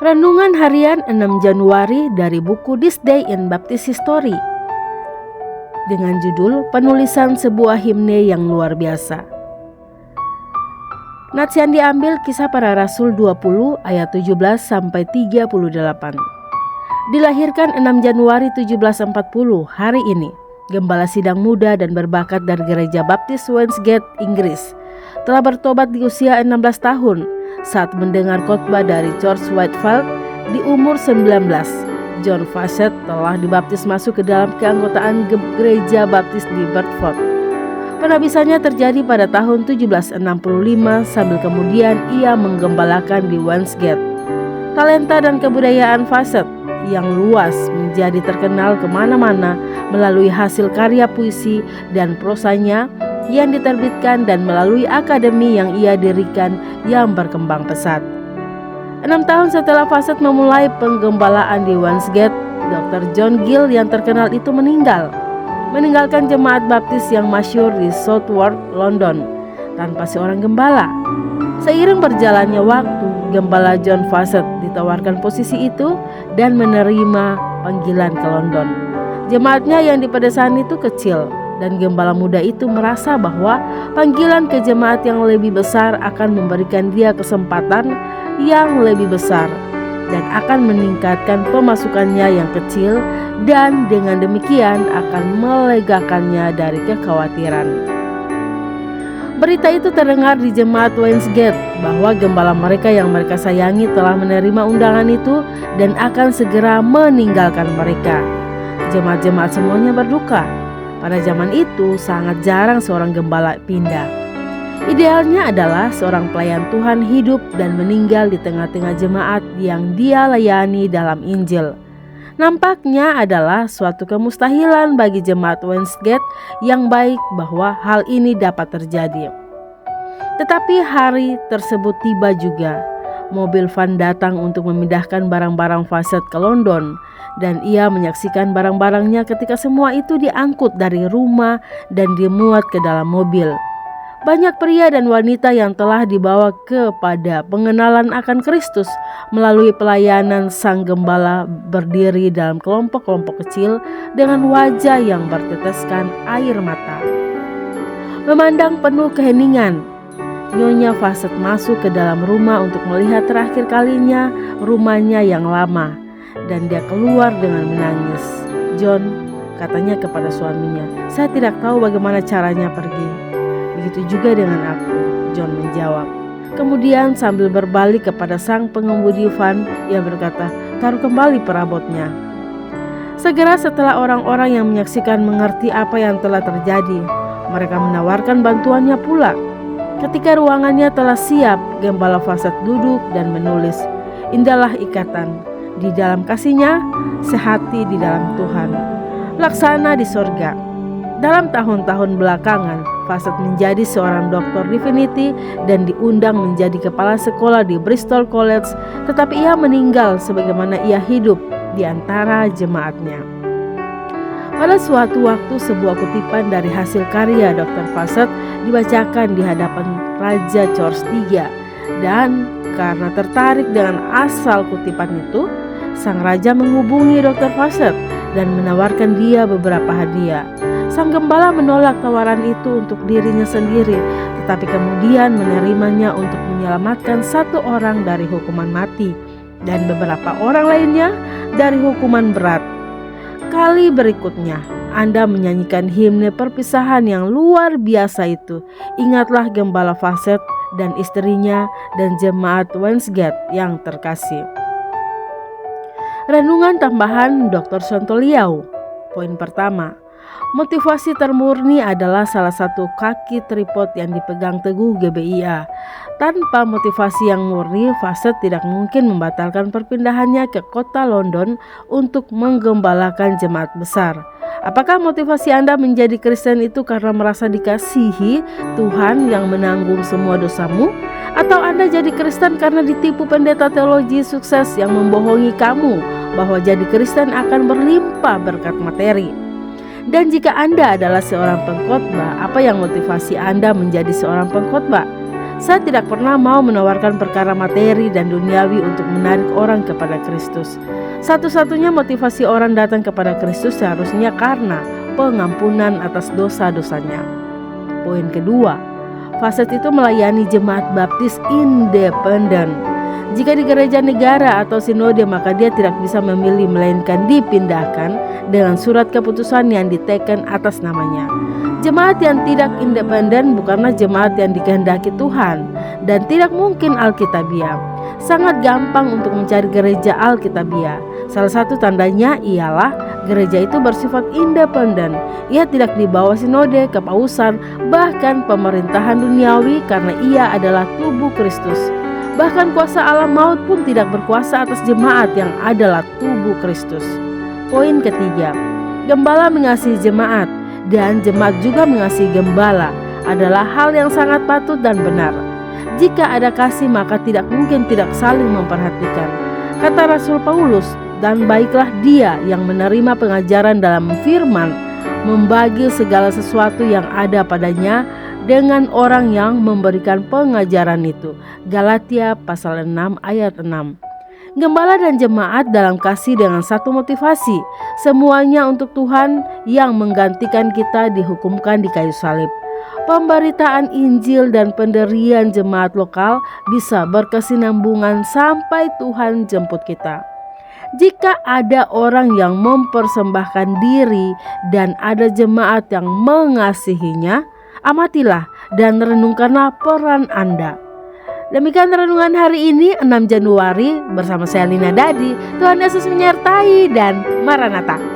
Renungan Harian 6 Januari dari buku This Day in Baptist History dengan judul Penulisan Sebuah Himne yang Luar Biasa. Nats yang diambil Kisah Para Rasul 20 ayat 17 sampai 38. Dilahirkan 6 Januari 1740 hari ini, gembala sidang muda dan berbakat dari Gereja Baptis Westgate, Inggris, telah bertobat di usia 16 tahun saat mendengar khotbah dari George Whitefield. Di umur 19, John Fawcett telah dibaptis masuk ke dalam keanggotaan Gereja Baptis di Bradford. Penabisannya terjadi pada tahun 1765 sambil kemudian ia menggembalakan di Westgate. Talenta dan kebudayaan Fawcett yang luas menjadi terkenal kemana-mana melalui hasil karya puisi dan prosanya yang diterbitkan dan melalui akademi yang ia dirikan yang berkembang pesat. 6 tahun setelah Fawcett memulai penggembalaan di Westgate, Dr. John Gill yang terkenal itu meninggalkan jemaat baptis yang masyhur di Southwark, London, tanpa seorang gembala. Seiring berjalannya waktu, gembala John Fawcett ditawarkan posisi itu dan menerima panggilan ke London. Jemaatnya yang di pedesaan itu kecil, dan gembala muda itu merasa bahwa panggilan ke jemaat yang lebih besar akan memberikan dia kesempatan yang lebih besar dan akan meningkatkan pemasukannya yang kecil, dan dengan demikian akan melegakannya dari kekhawatiran. Berita itu terdengar di jemaat Westgate bahwa gembala mereka yang mereka sayangi telah menerima undangan itu dan akan segera meninggalkan mereka. Jemaat-jemaat semuanya berduka. Pada zaman itu sangat jarang seorang gembala pindah. Idealnya adalah seorang pelayan Tuhan hidup dan meninggal di tengah-tengah jemaat yang dia layani dalam Injil. Nampaknya adalah suatu kemustahilan bagi jemaat Westgate yang baik bahwa hal ini dapat terjadi. Tetapi hari tersebut tiba juga. Mobil van datang untuk memindahkan barang-barang Fawcett ke London, dan ia menyaksikan barang-barangnya ketika semua itu diangkut dari rumah dan dimuat ke dalam mobil. Banyak pria dan wanita yang telah dibawa kepada pengenalan akan Kristus melalui pelayanan sang gembala berdiri dalam kelompok-kelompok kecil dengan wajah yang berteteskan air mata. Memandang penuh keheningan, Nyonya Fawcett masuk ke dalam rumah untuk melihat terakhir kalinya rumahnya yang lama, dan dia keluar dengan menangis. "John," katanya kepada suaminya, "saya tidak tahu bagaimana caranya pergi." "Begitu juga dengan aku," John menjawab. Kemudian sambil berbalik kepada sang pengemudi van, ia berkata, "Taruh kembali perabotnya." Segera setelah orang-orang yang menyaksikan mengerti apa yang telah terjadi, mereka menawarkan bantuannya pula. Ketika ruangannya telah siap, gembala Fawcett duduk dan menulis, "Indahlah ikatan, di dalam kasihnya, sehati di dalam Tuhan, laksana di sorga." Dalam tahun-tahun belakangan, Fawcett menjadi seorang doktor divinity dan diundang menjadi kepala sekolah di Bristol College, tetapi ia meninggal sebagaimana ia hidup di antara jemaatnya. Pada suatu waktu, sebuah kutipan dari hasil karya Dr. Fawcett dibacakan di hadapan Raja George III, dan karena tertarik dengan asal kutipan itu, sang raja menghubungi Dr. Fawcett dan menawarkan dia beberapa hadiah. Sang gembala menolak tawaran itu untuk dirinya sendiri, tetapi kemudian menerimanya untuk menyelamatkan satu orang dari hukuman mati dan beberapa orang lainnya dari hukuman berat. Kali berikutnya Anda menyanyikan himne perpisahan yang luar biasa itu, ingatlah gembala Fawcett dan istrinya dan jemaat Westgate yang terkasih. Renungan tambahan Dr. Sontoliau. Poin pertama, motivasi termurni adalah salah satu kaki tripod yang dipegang teguh GBIA. Tanpa motivasi yang murni, Fawcett tidak mungkin membatalkan perpindahannya ke kota London untuk menggembalakan jemaat besar. Apakah motivasi Anda menjadi Kristen itu karena merasa dikasihi Tuhan yang menanggung semua dosamu? Atau Anda jadi Kristen karena ditipu pendeta teologi sukses yang membohongi kamu bahwa jadi Kristen akan berlimpah berkat materi? Dan jika Anda adalah seorang pengkhotbah, apa yang motivasi Anda menjadi seorang pengkhotbah? Saya tidak pernah mau menawarkan perkara materi dan duniawi untuk menarik orang kepada Kristus. Satu-satunya motivasi orang datang kepada Kristus seharusnya karena pengampunan atas dosa-dosanya. Poin kedua, Facet itu melayani jemaat baptis independen. Jika di gereja negara atau sinode, maka dia tidak bisa memilih melainkan dipindahkan dengan surat keputusan yang diteken atas namanya. Jemaat yang tidak independen bukanlah jemaat yang dikehendaki Tuhan dan tidak mungkin Alkitabiah. Sangat gampang untuk mencari gereja Alkitabiah. Salah satu tandanya ialah gereja itu bersifat independen. Ia tidak dibawa sinode, kepausan, bahkan pemerintahan duniawi karena ia adalah tubuh Kristus. Bahkan kuasa alam maut pun tidak berkuasa atas jemaat yang adalah tubuh Kristus. Poin ketiga, gembala mengasihi jemaat dan jemaat juga mengasihi gembala adalah hal yang sangat patut dan benar. Jika ada kasih, maka tidak mungkin tidak saling memperhatikan. Kata Rasul Paulus, dan baiklah dia yang menerima pengajaran dalam firman, membagi segala sesuatu yang ada padanya dengan orang yang memberikan pengajaran itu. Galatia pasal 6 ayat 6. Gembala dan jemaat dalam kasih dengan satu motivasi, semuanya untuk Tuhan yang menggantikan kita dihukumkan di kayu salib. Pemberitaan Injil dan pendirian jemaat lokal bisa berkesinambungan sampai Tuhan jemput kita. Jika ada orang yang mempersembahkan diri dan ada jemaat yang mengasihinya, amatilah dan renungkanlah peran Anda. Demikian renungan hari ini 6 Januari bersama saya Lina Dadi. Tuhan Yesus menyertai dan Maranatha.